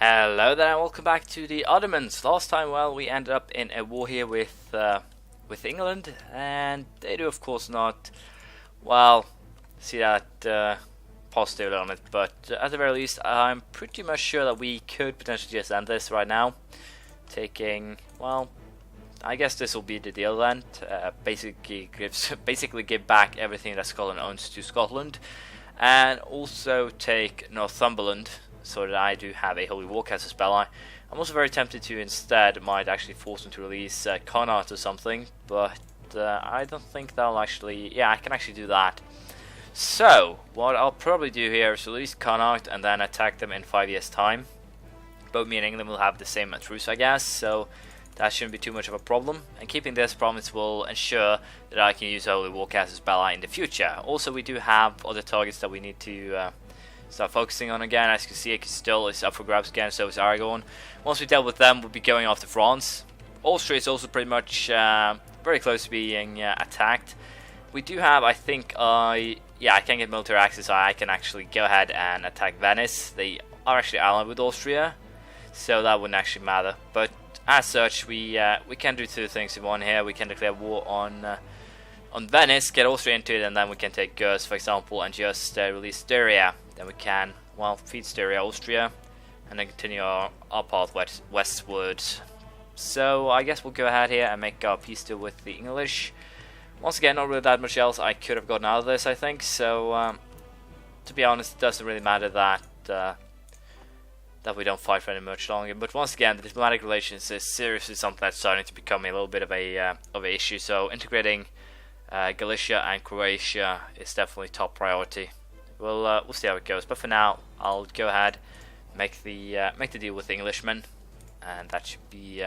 Hello there and welcome back to the Ottomans. Last time, well, we ended up in a war here with England, and they do of course not, well, see that positively on it, but at the very least I'm pretty much sure that we could potentially just end this right now, taking, well, I guess this will be the deal then. Basically give back everything that Scotland owns to Scotland, and also take Northumberland, so that I do have a Holy Warcaster spell. I'm also very tempted to instead might actually force them to release Connaught or something, but I don't think they'll actually. Yeah, I can actually do that. So what I'll probably do here is release Connaught and then attack them in 5 years' time. Both me and England will have the same truce, I guess. So that shouldn't be too much of a problem. And keeping this promise will ensure that I can use Holy Warcaster spell in the future. Also, we do have other targets that we need to start focusing on again. As you can see, Castile is up for grabs again, so is Aragon. Once we dealt with them, we'll be going after France. Austria is also pretty much very close to being attacked. We do have, I think, yeah, I can get military access, so I can actually go ahead and attack Venice. They are actually allied with Austria, so that wouldn't actually matter. But as such, we can do two things in one here. We can declare war on Venice, get Austria into it, and then we can take Gers, for example, and just release Styria. Then we can, well, feed Styria, Austria, and then continue our path westwards. So I guess we'll go ahead here and make our peace deal with the English. Once again, not really that much else I could have gotten out of this, I think. So to be honest, it doesn't really matter that that we don't fight for any much longer. But once again, the diplomatic relations is seriously something that's starting to become a little bit of an issue. So integrating Galicia and Croatia is definitely top priority. We'll see how it goes, but for now I'll go ahead, make the deal with the Englishmen, and that should be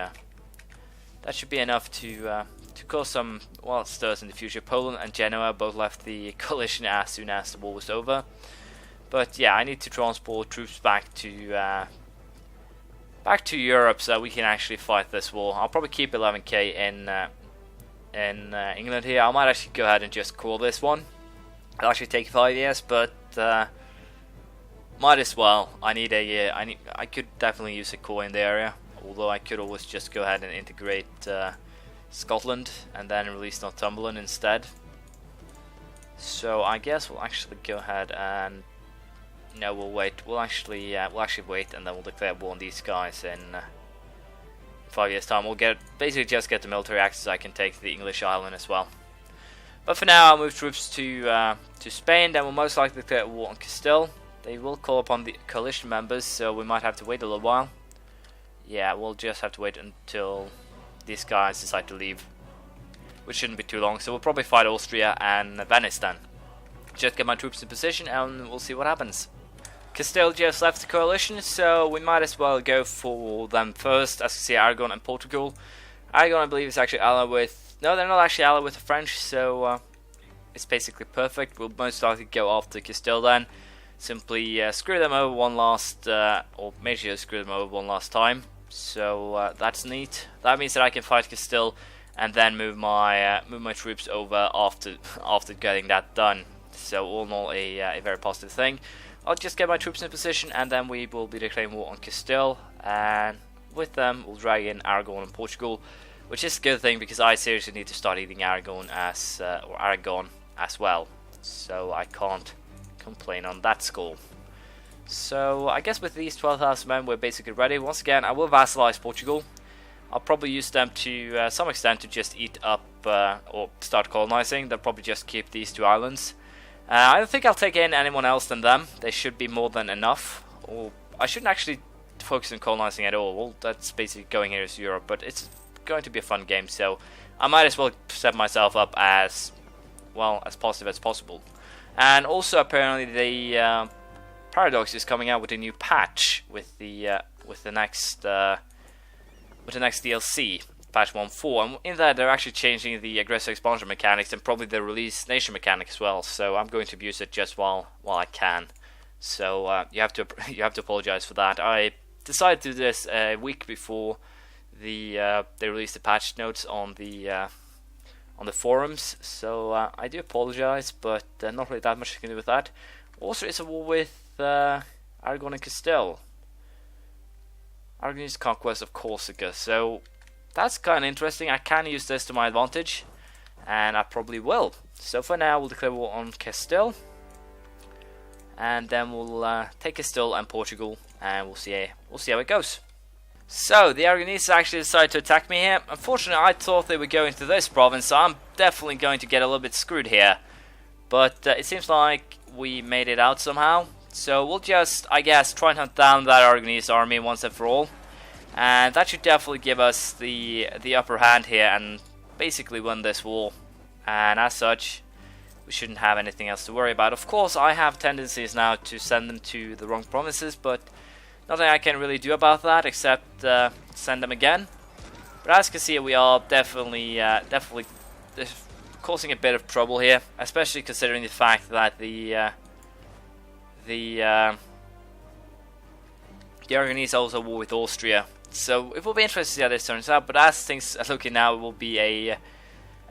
enough to cause some, well, stirs in the future. Poland and Genoa both left the coalition as soon as the war was over, but yeah, I need to transport troops back to Europe so that we can actually fight this war. I'll probably keep 11k in England here. I might actually go ahead and just call this one. It'll actually take 5 years, but might as well. I could definitely use a core in the area, although I could always just go ahead and integrate Scotland and then release Northumberland instead. So I guess we'll actually go ahead and no, we'll wait. We'll actually wait, and then we'll declare war on these guys in 5 years' time. We'll basically just get the military access. I can take the English island as well. But for now, I'll move troops to Spain. Then we'll most likely declare war on Castile. They will call upon the coalition members, so we might have to wait a little while. Yeah, we'll just have to wait until these guys decide to leave, which shouldn't be too long. So we'll probably fight Austria and Venice then. Just get my troops in position, and we'll see what happens. Castile just left the coalition, so we might as well go for them first. As you see, Aragon and Portugal. Aragon, I believe, is actually allied with. No, they're not actually allied with the French, so it's basically perfect. We'll most likely go after Castile then. Simply screw them over one last, or make sure to screw them over one last time. So that's neat. That means that I can fight Castile and then move my troops over after getting that done. So all in all, a very positive thing. I'll just get my troops in position, and then we will be declaring war on Castile, and with them we'll drag in Aragon and Portugal. Which is a good thing, because I seriously need to start eating Aragon as well, so I can't complain on that score. So I guess with these 12,000 men we're basically ready. Once again, I will vassalize Portugal. I'll probably use them to some extent to just eat up or start colonizing. They'll probably just keep these two islands. I don't think I'll take in anyone else than them. They should be more than enough. Or I shouldn't actually focus on colonizing at all. Well, that's basically going here as Europe, but it's going to be a fun game, so I might as well set myself up as, well, as positive as possible. And also, apparently, the Paradox is coming out with a new patch with the next DLC, patch 1.4, and in that they're actually changing the aggressive expansion mechanics and probably the release nation mechanic as well. So I'm going to abuse it just while I can. So you have to apologize for that. I decided to do this a week before they released the patch notes on the forums, so I do apologize, but not really that much I can do with that. Also, it's a war with Aragon and Castile. Aragonese conquest of Corsica. So that's kind of interesting. I can use this to my advantage, and I probably will. So for now, we'll declare war on Castile, and then we'll take Castile and Portugal, and we'll see how it goes. So the Aragonese actually decided to attack me here. Unfortunately, I thought they would go into this province, so I'm definitely going to get a little bit screwed here. But it seems like we made it out somehow. So we'll just, I guess, try and hunt down that Aragonese army once and for all. And that should definitely give us the upper hand here and basically win this war. And as such, we shouldn't have anything else to worry about. Of course, I have tendencies now to send them to the wrong provinces, but nothing I can really do about that except send them again. But as you can see, we are definitely causing a bit of trouble here, especially considering the fact that the Aragonese also war with Austria. So it will be interesting to see how this turns out. But as things are looking now, it will be a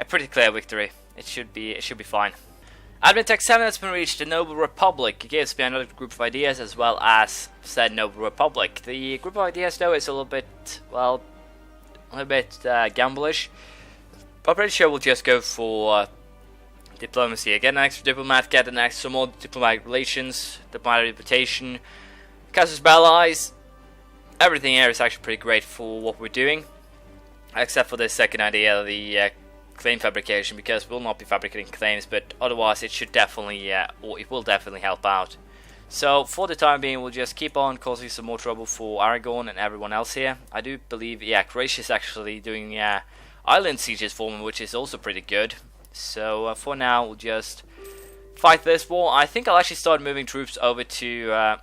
pretty clear victory. It should be fine. Admin Tech 7 has been reached. The Noble Republic. It gives me another group of ideas as well as said Noble Republic. The group of ideas though is a little bit, well, gamblish. But I'm pretty sure we'll just go for diplomacy. Get an extra diplomat, get an extra more diplomatic relations, diplomatic reputation, casus belli. Everything here is actually pretty great for what we're doing, except for this second idea, the claim fabrication, because we'll not be fabricating claims, but otherwise it should definitely, or it will definitely help out. So for the time being, we'll just keep on causing some more trouble for Aragon and everyone else here. I do believe, Croatia is actually doing island sieges for me, which is also pretty good. So for now, we'll just fight this war. I think I'll actually start moving troops over to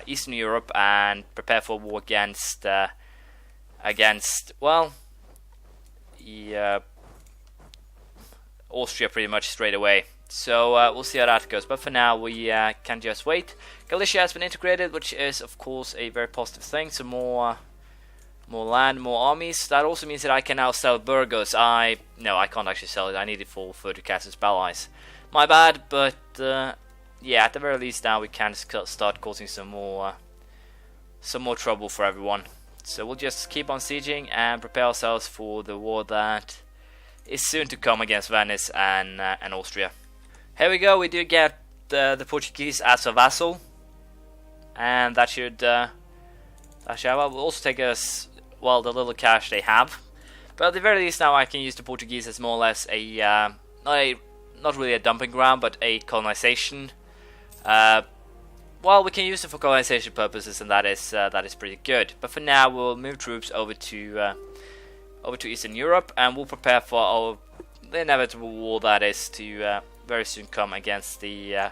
Eastern Europe and prepare for war against Austria pretty much straight away. So we'll see how that goes. But for now, we can just wait. Galicia has been integrated, which is of course a very positive thing. So more land, more armies. That also means that I can now sell Burgos. No, I can't actually sell it. I need it for further casus belli. My bad, but yeah, at the very least now we can start causing some more trouble for everyone. So we'll just keep on sieging and prepare ourselves for the war that is soon to come against Venice and Austria. Here we go. We do get the Portuguese as a vassal, and that should will also take us, well, the little cash they have. But at the very least now I can use the Portuguese as more or less a not really a dumping ground, but a colonization. Well, we can use it for colonization purposes, and that is pretty good. But for now, we'll move troops over to Eastern Europe, and we'll prepare for the inevitable war that is to very soon come against the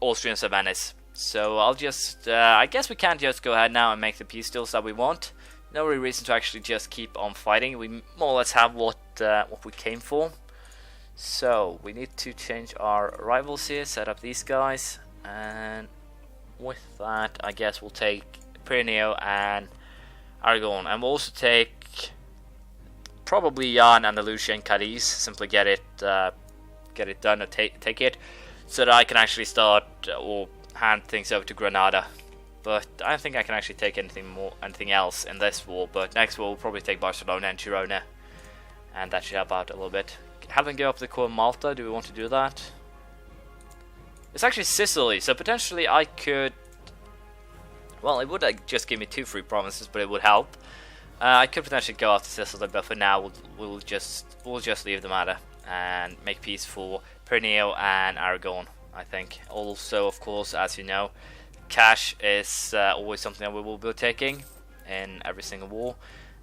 Austrians of Venice. So I'll just, I guess we can just go ahead now and make the peace deals that we want. No real reason to actually just keep on fighting. We more or less have what we came for. So we need to change our rivals here, set up these guys, and with that I guess we'll take Pyreneo and Aragon, and we'll also take probably Jan, Andalusia and Cadiz. Simply get it done or take it, so that I can actually start or hand things over to Granada. But I don't think I can actually take anything else in this war. But next war we'll probably take Barcelona and Girona, and that should help out a little bit. Have them go up the core Malta. Do we want to do that? It's actually Sicily, so potentially I could. Well, it would just give me 2 free provinces, but it would help. I could potentially go after Sicily, but for now we'll just leave the matter and make peace for Pyreneo and Aragon. I think. Also, of course, as you know, cash is always something that we will be taking in every single war,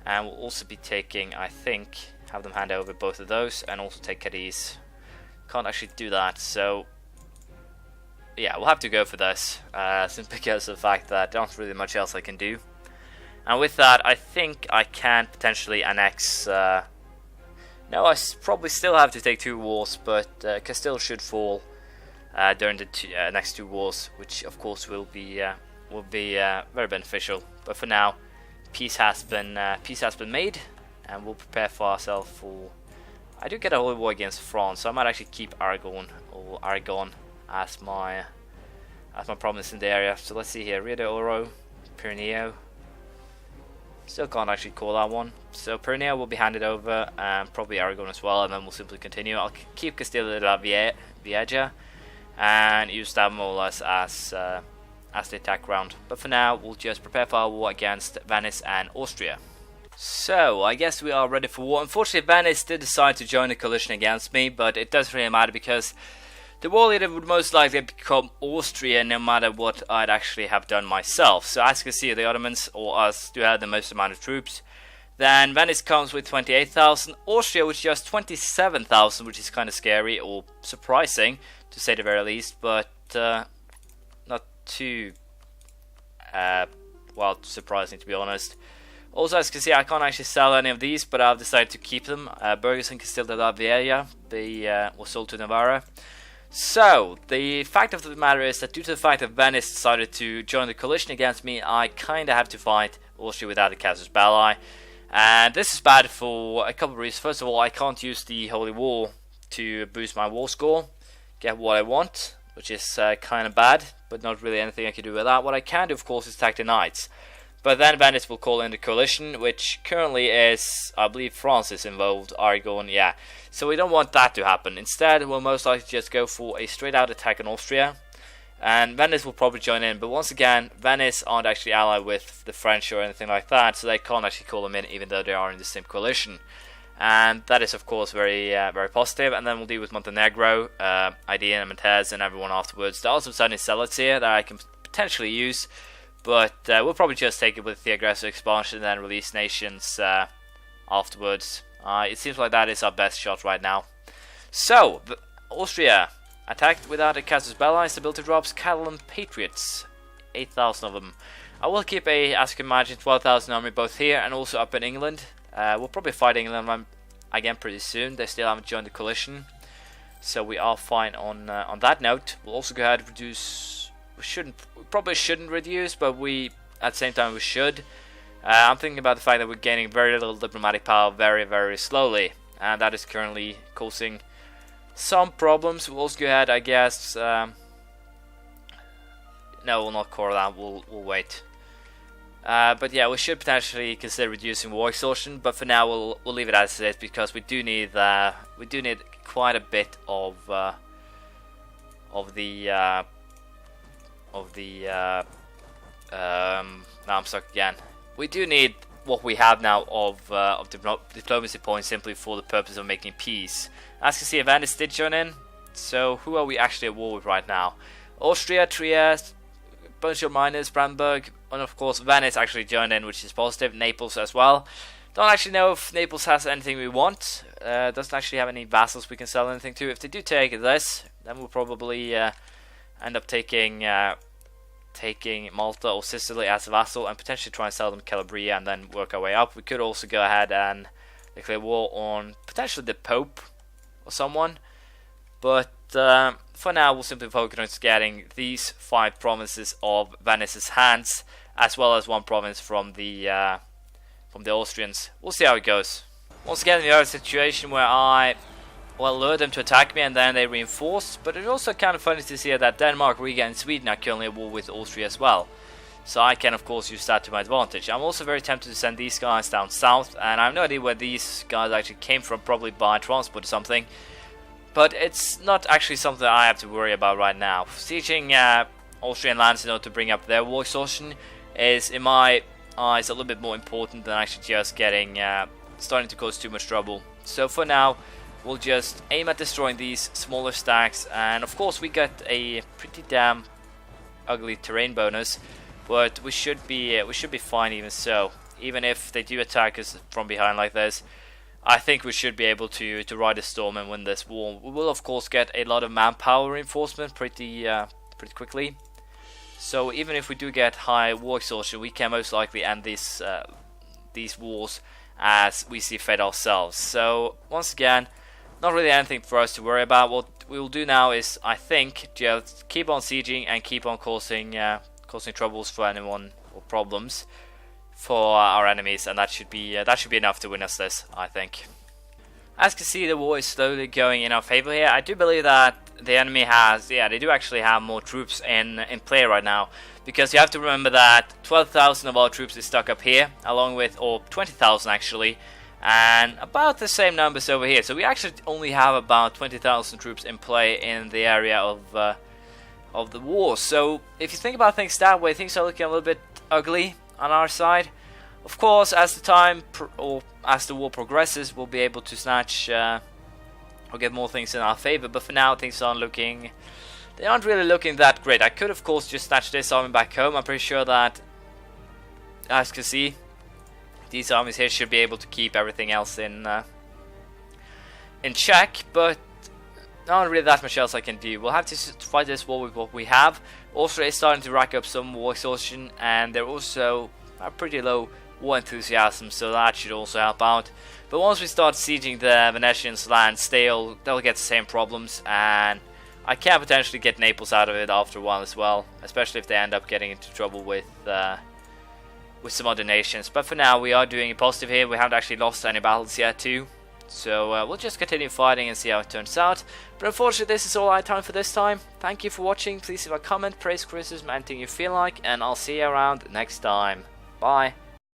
and we'll also be taking, I think, have them hand over both of those, and also take Cadiz. Can't actually do that, so yeah, we'll have to go for this, simply because of the fact that there's not really much else I can do. And with that, I think I can potentially annex. No, I probably still have to take 2 wars, but Castile should fall during the next 2 wars, which of course will be very beneficial. But for now, peace has been made, and we'll prepare for ourselves for. I do get a holy war against France, so I might actually keep Aragon as my province in the area. So let's see here, Rio de Oro, Pirineo. Still can't actually call that one. So Pirineo will be handed over, and probably Aragon as well, and then we'll simply continue. I'll keep Castilla de la Vieja and use that more or less as the attack ground. But for now, we'll just prepare for our war against Venice and Austria. So, I guess we are ready for war. Unfortunately, Venice did decide to join the coalition against me, but it doesn't really matter because the war leader would most likely become Austria no matter what I'd actually have done myself. So as you can see, the Ottomans, or us, do have the most amount of troops. Then Venice comes with 28,000, Austria with just 27,000, which is kind of scary or surprising, to say the very least, but not too, well, surprising to be honest. Also, as you can see, I can't actually sell any of these, but I've decided to keep them. Burgos and Castilla de la Vieja, they were sold to Navarra. So, the fact of the matter is that due to the fact that Venice decided to join the coalition against me, I kinda have to fight Austria without a casus belli. And this is bad for a couple of reasons. First of all, I can't use the Holy War to boost my war score, get what I want, which is kinda bad, but not really anything I can do with that. What I can do, of course, is attack the Knights. But then Venice will call in the coalition, which currently is, I believe France is involved, Aragon, yeah. So we don't want that to happen. Instead, we'll most likely just go for a straight out attack on Austria. And Venice will probably join in, but once again, Venice aren't actually allied with the French or anything like that, so they can't actually call them in even though they are in the same coalition. And that is of course very very positive. And then we'll deal with Montenegro, Idea and Montez and everyone afterwards. There are some Sunni zealots here that I can potentially use. But we'll probably just take it with the aggressive expansion and then release nations afterwards. It seems like that is our best shot right now. So, Austria attacked without a casus belli, stability drops, Catalan Patriots, 8,000 of them. I will keep a, as you can imagine, 12,000 army both here and also up in England. We'll probably fight England again pretty soon. They still haven't joined the coalition, so we are fine on that note. We'll also go ahead and reduce. We probably shouldn't reduce, but at the same time we should. I'm thinking about the fact that we're gaining very little diplomatic power very, very slowly, and that is currently causing some problems. We'll also go ahead, I guess. No, we'll not core that. We'll wait. But yeah, we should potentially consider reducing war exhaustion, but for now we'll leave it as it is because we do need quite a bit of the. Now I'm stuck again. We do need what we have now of diplomacy points simply for the purpose of making peace. As you can see, Venice did join in. So who are we actually at war with right now? Austria, Trieste, bunch of miners, Brandenburg, and of course Venice actually joined in, which is positive. Naples as well. Don't actually know if Naples has anything we want. Doesn't actually have any vassals we can sell anything to. If they do take this, then we'll probably end up taking Malta or Sicily as a vassal and potentially try and sell them Calabria and then work our way up. We could also go ahead and declare war on potentially the Pope or someone, but for now we'll simply focus on getting these 5 provinces of Venice's hands, as well as 1 province from the Austrians. We'll see how it goes. Once again, the other situation where I lured them to attack me and then they reinforced, but it's also kind of funny to see that Denmark, Riga and Sweden are currently at war with Austria as well. So I can of course use that to my advantage. I'm also very tempted to send these guys down south, and I have no idea where these guys actually came from, probably by transport or something. But it's not actually something I have to worry about right now. Sieging Austrian lands in order to bring up their war exhaustion is, in my eyes, a little bit more important than actually just getting starting to cause too much trouble. So for now, we'll just aim at destroying these smaller stacks, and of course we got a pretty damn ugly terrain bonus, but we should be fine even so. Even if they do attack us from behind like this, I think we should be able to ride a storm and win this war. We will of course get a lot of manpower reinforcement pretty quickly. So even if we do get high war exhaustion, we can most likely end these wars as we see fit ourselves. So once again, not really anything for us to worry about. What we will do now is, I think, just keep on sieging and keep on causing troubles for anyone or problems for our enemies, and that should be enough to win us this, I think. As you can see, the war is slowly going in our favor here. I do believe that the enemy has, yeah, they do actually have more troops in play right now. Because you have to remember that 12,000 of our troops is stuck up here, along with, or 20,000 actually, and about the same numbers over here. So we actually only have about 20,000 troops in play in the area of the war. So if you think about things that way, things are looking a little bit ugly on our side. Of course, as the time or as the war progresses, we'll be able to snatch or get more things in our favor. But for now, things aren't looking. They aren't really looking that great. I could, of course, just snatch this army back home. I'm pretty sure that, as you can see, these armies here should be able to keep everything else in check. But not really that much else I can do. We'll have to fight this war with what we have. Austria is starting to rack up some war exhaustion, and they're also pretty low war enthusiasm, so that should also help out. But once we start sieging the Venetians' lands, they'll get the same problems, and I can potentially get Naples out of it after a while as well, especially if they end up getting into trouble with some other nations. But for now, we are doing a positive here. We haven't actually lost any battles yet too, so we'll just continue fighting and see how it turns out. But unfortunately, this is all I had time for this time. Thank you for watching. Please leave a comment, praise, criticism, anything you feel like, and I'll see you around next time. Bye.